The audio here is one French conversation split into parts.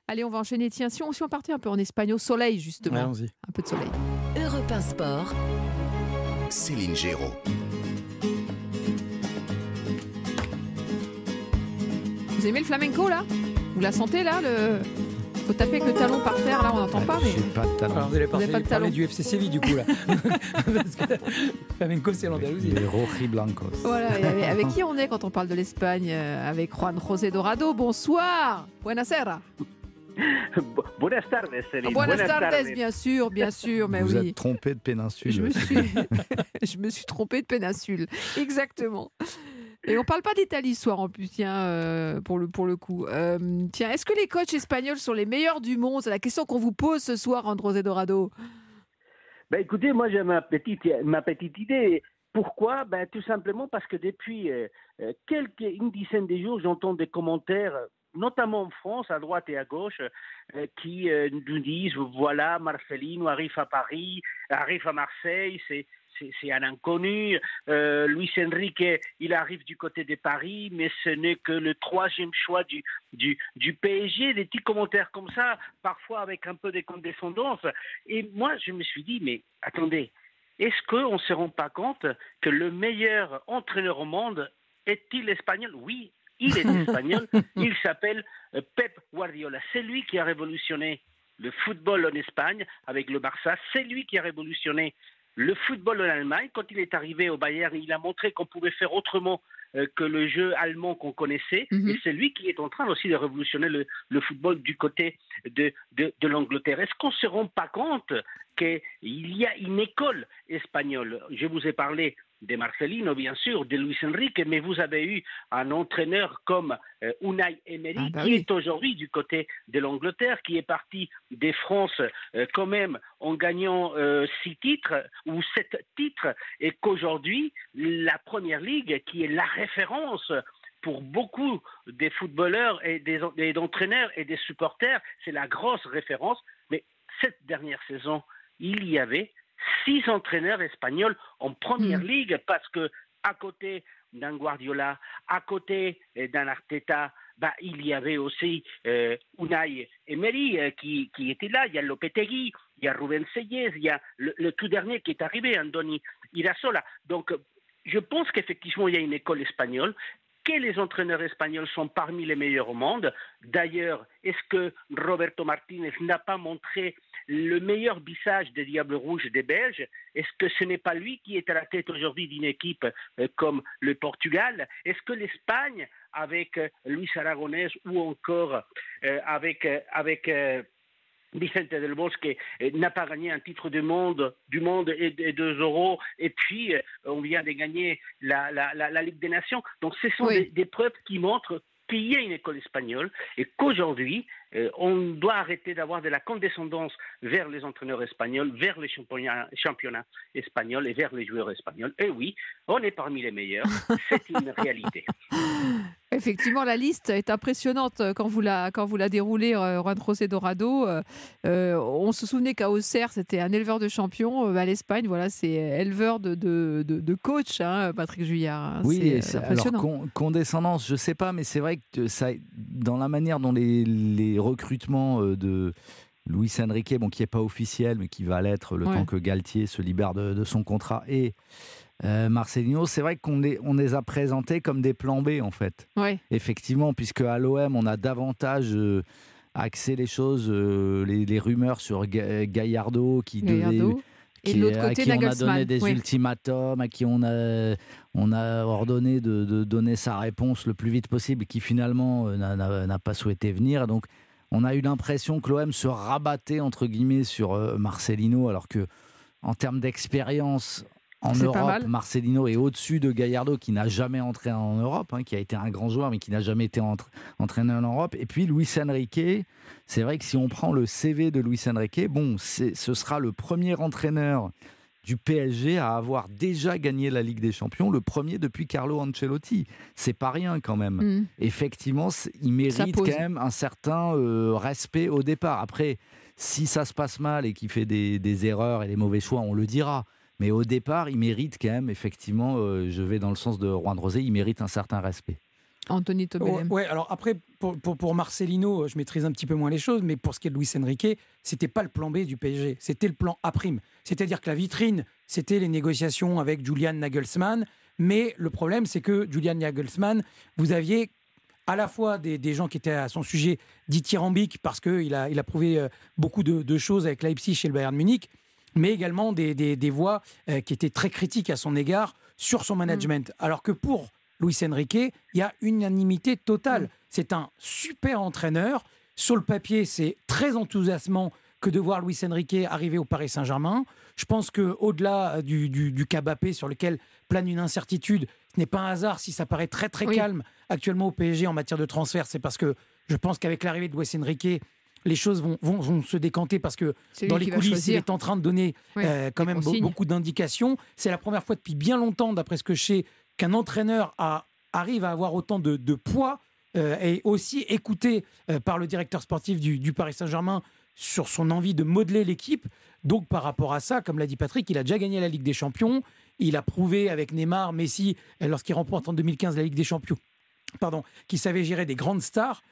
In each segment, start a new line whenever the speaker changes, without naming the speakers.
Allez, on va enchaîner. Tiens, si on partait un peu en Espagne, au soleil, justement.
Allons-y.
Un peu de soleil.
Europe 1 Sport,
Céline Géraud.
Vous aimez le flamenco, là? Vous la sentez, là? Faut taper avec le talon par terre, là, on n'entend pas, mais...
J'ai pas de talent.
Alors, vous allez
Vous avez pas de
parler
talon.
du FC Séville du coup là. Parce que flamenco c'est l'Andalousie.
Les rojiblancos.
Voilà, et avec qui on est quand on parle de l'Espagne? Avec Juan José Dorado. Bonsoir. Buenasera.
Buenas tardes, Céline.
Buenas tardes, bien sûr, mais
Vous
oui.
êtes trompé de péninsule.
Je me suis trompée de péninsule. Exactement. Et on parle pas d'Italie ce soir en plus, tiens, pour le coup. Tiens, est-ce que les coachs espagnols sont les meilleurs du monde? C'est la question qu'on vous pose ce soir, André Dorado.
Ben, écoutez, moi j'ai ma petite idée. Pourquoi? Ben, tout simplement parce que depuis une dizaine de jours, j'entends des commentaires, notamment en France, à droite et à gauche, qui nous disent, voilà, Marcelino arrive à Paris, arrive à Marseille, c'est un inconnu. Luis Enrique, il arrive du côté de Paris, mais ce n'est que le troisième choix du PSG. Des petits commentaires comme ça, parfois avec un peu de condescendance. Et moi, je me suis dit, mais attendez, est-ce qu'on ne se rend pas compte que le meilleur entraîneur au monde est-il espagnol? Oui, il est espagnol. Il s'appelle Pep Guardiola. C'est lui qui a révolutionné le football en Espagne avec le Barça. C'est lui qui a révolutionné le football en Allemagne. Quand il est arrivé au Bayern, il a montré qu'on pouvait faire autrement que le jeu allemand qu'on connaissait.
Mhm.
Et c'est lui qui est en train aussi de révolutionner le football du côté de l'Angleterre. Est-ce qu'on ne se rend pas compte qu'il y a une école espagnole? Je vous ai parlé de Marcelino, bien sûr, de Luis Enrique, mais vous avez eu un entraîneur comme Unai Emery, qui est aujourd'hui du côté de l'Angleterre, qui est parti des France quand même en gagnant 6 titres ou 7 titres, et qu'aujourd'hui, la Première Ligue, qui est la référence pour beaucoup des footballeurs et des entraîneurs et des supporters, c'est la grosse référence. Mais cette dernière saison, il y avait 6 entraîneurs espagnols en Première Ligue, parce que à côté d'un Guardiola, à côté d'un Arteta, il y avait aussi Unai Emery qui était là. Il y a Lopetegui, il y a Rubén Seyes, il y a le tout dernier qui est arrivé, Andoni Irasola. Donc, je pense qu'effectivement, il y a une école espagnole, que les entraîneurs espagnols sont parmi les meilleurs au monde. D'ailleurs, est-ce que Roberto Martínez n'a pas montré le meilleur visage des Diables Rouges des Belges? Est-ce que ce n'est pas lui qui est à la tête aujourd'hui d'une équipe comme le Portugal? Est-ce que l'Espagne, avec Luis Aragonés ou encore avec Vicente del Bosque, n'a pas gagné un titre du monde et 2 euros, et puis on vient de gagner la Ligue des Nations. Donc ce sont des preuves qui montrent qu'il y a une école espagnole et qu'aujourd'hui, on doit arrêter d'avoir de la condescendance vers les entraîneurs espagnols, vers les championnats espagnols et vers les joueurs espagnols. Et oui, on est parmi les meilleurs, c'est une réalité.
Effectivement, la liste est impressionnante quand vous la déroulez, Juan José Dorado. On se souvenait qu'à Auxerre, c'était un éleveur de champions. À l'Espagne, voilà, c'est éleveur de coach, hein, Patrick Juillard. Hein.
Oui,
c'est impressionnant.
Alors condescendance, je sais pas, mais c'est vrai que ça, dans la manière dont les recrutements de Luis Enrique, qui n'est pas officiel, mais qui va l'être le temps que Galtier se libère de son contrat, et Marcelino, c'est vrai qu'on les a présentés comme des plans B, en fait.
Ouais.
Effectivement, puisque à l'OM, on a davantage axé les choses, les rumeurs sur Gallardo,
Et de l'autre côté,
à qui on a
Nagelsmann.
donné des ultimatums, à qui on a ordonné de donner sa réponse le plus vite possible, qui finalement n'a pas souhaité venir. Donc, on a eu l'impression que l'OM se rabattait, entre guillemets, sur Marcelino, alors que en termes d'expérience en Europe, Marcelino est au-dessus de Gallardo, qui n'a jamais entraîné en Europe, qui a été un grand joueur, mais qui n'a jamais été entraîné en Europe. Et puis Luis Enrique, c'est vrai que si on prend le CV de Luis Enrique, ce sera le premier entraîneur du PSG à avoir déjà gagné la Ligue des Champions, le premier depuis Carlo Ancelotti. C'est pas rien quand même. Effectivement, il mérite quand même un certain respect au départ. Après, si ça se passe mal et qu'il fait des erreurs et des mauvais choix, on le dira. Mais au départ, il mérite quand même, effectivement, je vais dans le sens de Juan José, il mérite un certain respect.
Anthony Tobelem.
Ouais, alors après, pour Marcelino, je maîtrise un petit peu moins les choses, mais pour ce qui est de Luis Enrique, c'était pas le plan B du PSG, c'était le plan A'. C'est-à-dire que la vitrine, c'était les négociations avec Julian Nagelsmann, mais le problème, c'est que Julian Nagelsmann, vous aviez à la fois des gens qui étaient à son sujet dithyrambiques, parce qu'il a prouvé beaucoup de choses avec Leipzig et le Bayern Munich, mais également des voix qui étaient très critiques à son égard sur son management. Alors que pour Luis Enrique, il y a unanimité totale. C'est un super entraîneur. Sur le papier, c'est très enthousiasmant que de voir Luis Enrique arriver au Paris Saint-Germain. Je pense qu'au-delà du cas Mbappé sur lequel plane une incertitude, ce n'est pas un hasard si ça paraît très très calme actuellement au PSG en matière de transfert. C'est parce que je pense qu'avec l'arrivée de Luis Enrique, les choses vont se décanter parce que dans les coulisses, il est en train de donner quand même beaucoup d'indications. C'est la première fois depuis bien longtemps, d'après ce que je sais, qu'un entraîneur arrive à avoir autant de poids et aussi écouté par le directeur sportif du Paris Saint-Germain sur son envie de modeler l'équipe. Donc par rapport à ça, comme l'a dit Patrick, il a déjà gagné la Ligue des Champions. Il a prouvé avec Neymar, Messi, lorsqu'il remporte en 2015 la Ligue des Champions, qu'il savait gérer des grandes stars.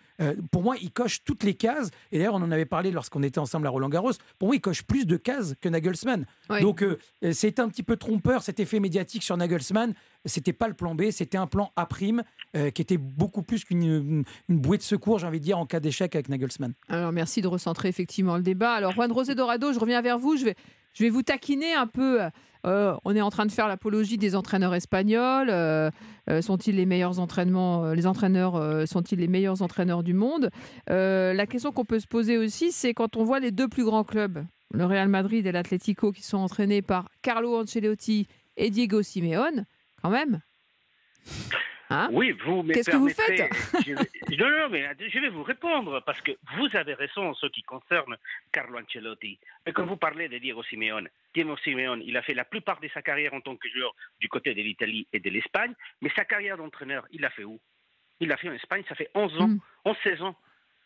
Pour moi, il coche toutes les cases. Et d'ailleurs, on en avait parlé lorsqu'on était ensemble à Roland-Garros. Pour moi, il coche plus de cases que Nagelsmann. Oui. Donc, c'est un petit peu trompeur, cet effet médiatique sur Nagelsmann. C'était pas le plan B, c'était un plan A', qui était beaucoup plus qu'une bouée de secours, j'ai envie de dire, en cas d'échec avec Nagelsmann.
Alors, merci de recentrer effectivement le débat. Alors, Juan José Dorado, je reviens vers vous. Je vais vous taquiner un peu. On est en train de faire l'apologie des entraîneurs espagnols. Sont-ils les meilleurs les entraîneurs sont-ils les meilleurs entraîneurs du monde? La question qu'on peut se poser aussi, c'est quand on voit les deux plus grands clubs, le Real Madrid et l'Atlético, qui sont entraînés par Carlo Ancelotti et Diego Simeone, quand même. Hein?
Oui, vous me
Qu'est-ce que vous faites?
Non, mais je vais vous répondre, parce que vous avez raison en ce qui concerne Carlo Ancelotti. Mais quand vous parlez de Diego Simeone, il a fait la plupart de sa carrière en tant que joueur du côté de l'Italie et de l'Espagne, mais sa carrière d'entraîneur, il l'a fait où? Il l'a fait en Espagne, ça fait 11 ans, 16 ans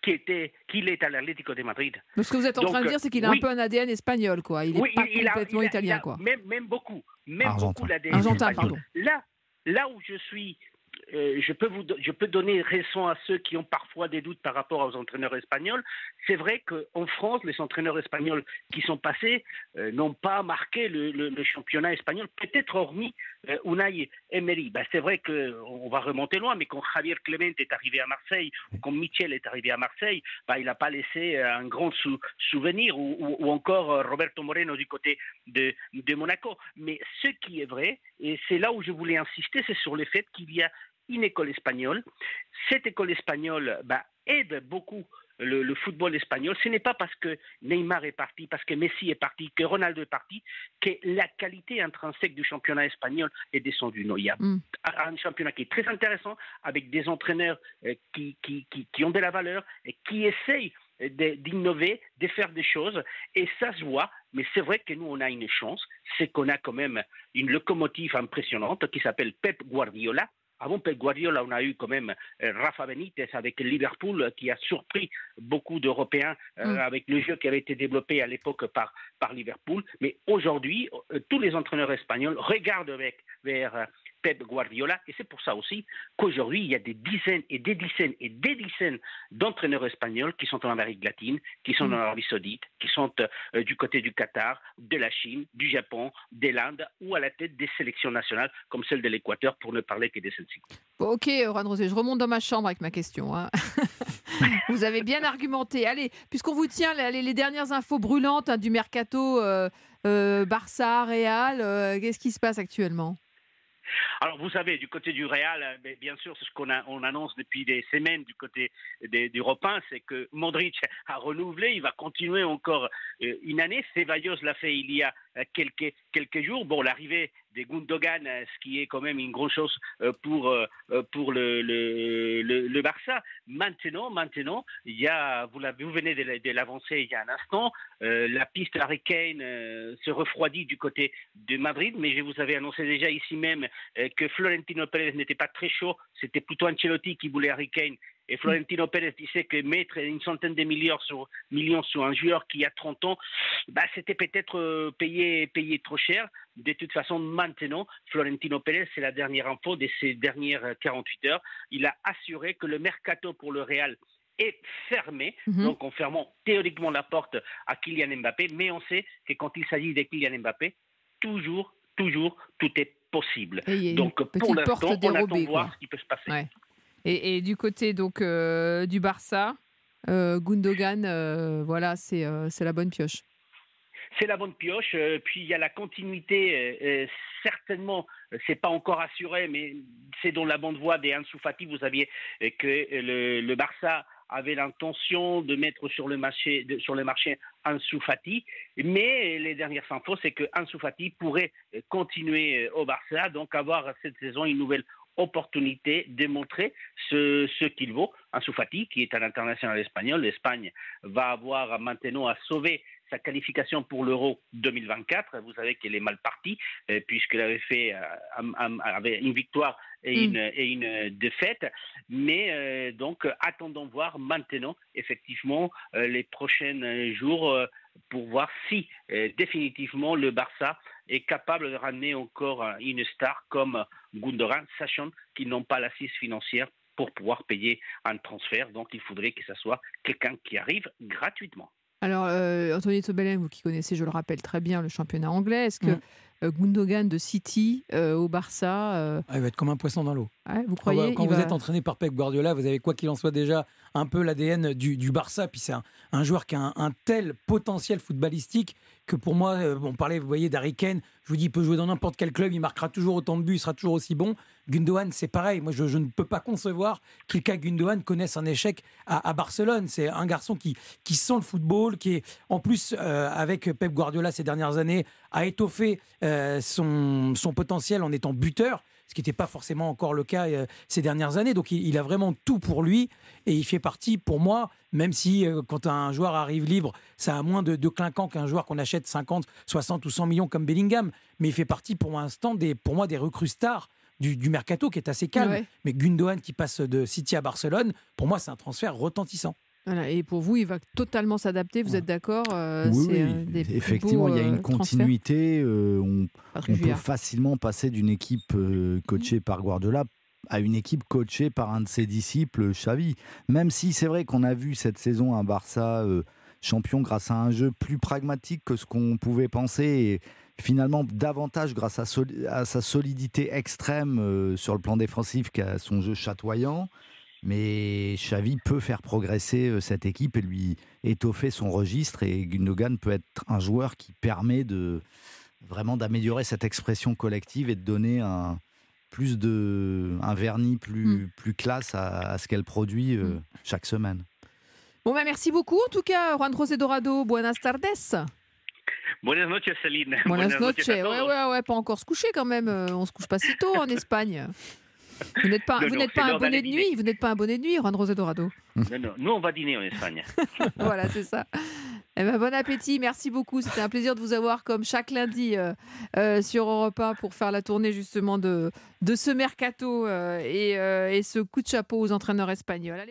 qu'il est à l'Atlético de Madrid.
Donc ce que vous êtes en train de dire, c'est qu'il a un peu un ADN espagnol, quoi. Il n'est pas complètement italien, quoi.
Même beaucoup l'ADN
argentin,
espagnol. Là où je suis... je peux donner raison à ceux qui ont parfois des doutes par rapport aux entraîneurs espagnols. C'est vrai qu'en France, les entraîneurs espagnols qui sont passés n'ont pas marqué le championnat espagnol, peut-être hormis Unai Emery. C'est vrai qu'on va remonter loin, mais quand Javier Clement est arrivé à Marseille, ou quand Michel est arrivé à Marseille, il n'a pas laissé un grand souvenir, ou encore Roberto Moreno du côté de Monaco. Mais ce qui est vrai, et c'est là où je voulais insister, c'est sur le fait qu'il y a une école espagnole. Cette école espagnole aide beaucoup le football espagnol. Ce n'est pas parce que Neymar est parti, parce que Messi est parti, que Ronaldo est parti, que la qualité intrinsèque du championnat espagnol est descendue. Non, il y a un championnat qui est très intéressant, avec des entraîneurs qui ont de la valeur et qui essayent d'innover, de faire des choses, et ça se voit. Mais c'est vrai que nous, on a une chance, c'est qu'on a quand même une locomotive impressionnante qui s'appelle Pep Guardiola. Avant Pep Guardiola, on a eu quand même Rafa Benitez avec Liverpool, qui a surpris beaucoup d'Européens avec le jeu qui avait été développé à l'époque par Liverpool. Mais aujourd'hui, tous les entraîneurs espagnols regardent vers Pep Guardiola, et c'est pour ça aussi qu'aujourd'hui, il y a des dizaines et des dizaines et des dizaines d'entraîneurs espagnols qui sont en Amérique latine, qui sont en Arabie Saoudite, qui sont du côté du Qatar, de la Chine, du Japon, de l'Inde, ou à la tête des sélections nationales, comme celle de l'Équateur, pour ne parler que de celle-ci.
Ok, Juan José, je remonte dans ma chambre avec ma question. Vous avez bien argumenté. Allez, puisqu'on vous tient les dernières infos brûlantes du mercato Barça, Real, qu'est-ce qui se passe actuellement?
Alors, vous savez, du côté du Real, bien sûr, c'est ce qu'on annonce depuis des semaines du côté d'Europe 1, c'est que Modric a renouvelé, il va continuer encore une année. Ceballos l'a fait il y a quelques jours. Bon, l'arrivée de Gundogan, ce qui est quand même une grande chose pour le Barça. Maintenant, il y a, vous venez de l'avancer il y a un instant, la piste Harry Kane se refroidit du côté de Madrid, mais je vous avais annoncé déjà ici même que Florentino Pérez n'était pas très chaud, c'était plutôt Ancelotti qui voulait Harry Kane Et Florentino Pérez disait que mettre une centaine de millions sur un joueur qui a 30 ans, c'était peut-être payer trop cher. De toute façon, maintenant, Florentino Pérez, c'est la dernière info de ces dernières 48 heures. Il a assuré que le mercato pour le Real est fermé, donc en fermant théoriquement la porte à Kylian Mbappé, mais on sait que quand il s'agit de Kylian Mbappé, toujours, tout est possible. Donc pour l'instant, on attend voir ce qui peut se passer.
Ouais. Et du côté donc du Barça, Gundogan, voilà, c'est la bonne pioche.
C'est la bonne pioche. Puis il y a la continuité. Certainement, c'est pas encore assuré, mais c'est dans la bonne voie des Ansu Fati. Vous saviez que le Barça avait l'intention de mettre sur le marché Ansu Fati, mais les dernières infos, c'est que Ansu Fati pourrait continuer au Barça, donc avoir cette saison une nouvelle opportunité de montrer ce qu'il vaut. Ansu Fati, qui est un international espagnol, l'Espagne va avoir maintenant à sauver sa qualification pour l'Euro 2024. Vous savez qu'elle est mal partie, puisqu'elle avait une victoire et une défaite. Mais donc, attendons voir maintenant, effectivement, les prochains jours pour voir si définitivement le Barça est capable de ramener encore une star comme Gundogan, sachant qu'ils n'ont pas l'assise financière pour pouvoir payer un transfert. Donc, il faudrait que ce soit quelqu'un qui arrive gratuitement.
Alors, Anthony Tobelen, vous qui connaissez, je le rappelle très bien, le championnat anglais, est-ce que Gundogan de City au Barça...
il va être comme un poisson dans l'eau.
Ouais, vous croyez
Quand vous êtes entraîné par Pep Guardiola, vous avez quoi qu'il en soit déjà un peu l'ADN du Barça. Puis c'est un joueur qui a un tel potentiel footballistique que pour moi, on parlait, vous voyez, d'Harry Kane, je vous dis, il peut jouer dans n'importe quel club, il marquera toujours autant de buts, il sera toujours aussi bon. Gundogan, c'est pareil. Moi, je ne peux pas concevoir qu'Ilkay Gundogan connaisse un échec à Barcelone. C'est un garçon qui sent le football, qui est, en plus, avec Pep Guardiola ces dernières années, a étoffé son potentiel en étant buteur, ce qui n'était pas forcément encore le cas ces dernières années. Donc, il a vraiment tout pour lui et il fait partie, pour moi, même si quand un joueur arrive libre, ça a moins de clinquant qu'un joueur qu'on achète 50, 60 ou 100 millions comme Bellingham. Mais il fait partie, pour l'instant, des recrues stars du mercato qui est assez calme. Ouais. Mais Gundogan qui passe de City à Barcelone, pour moi, c'est un transfert retentissant.
Voilà, et pour vous, il va totalement s'adapter, vous êtes d'accord
Oui, effectivement, il y a une continuité. On peut facilement passer d'une équipe coachée par Guardiola à une équipe coachée par un de ses disciples, Xavi. Même si c'est vrai qu'on a vu cette saison un Barça champion grâce à un jeu plus pragmatique que ce qu'on pouvait penser et finalement davantage grâce à sa solidité extrême sur le plan défensif qu'à son jeu chatoyant. Mais Xavi peut faire progresser cette équipe et lui étoffer son registre, et Gundogan peut être un joueur qui permet vraiment d'améliorer cette expression collective et de donner un vernis plus classe à ce qu'elle produit chaque semaine.
Bon, merci beaucoup en tout cas, Juan José Dorado. Buenas tardes.
Buenas noches, Céline.
Buenas noches. Ouais, pas encore se coucher quand même. On se couche pas si tôt en Espagne. Vous n'êtes pas un bonnet de nuit, Juan José Dorado.
Non, nous on va dîner en Espagne.
Voilà, c'est ça. Bon appétit, merci beaucoup. C'était un plaisir de vous avoir comme chaque lundi sur Europe 1 pour faire la tournée justement de ce mercato et ce coup de chapeau aux entraîneurs espagnols. Allez.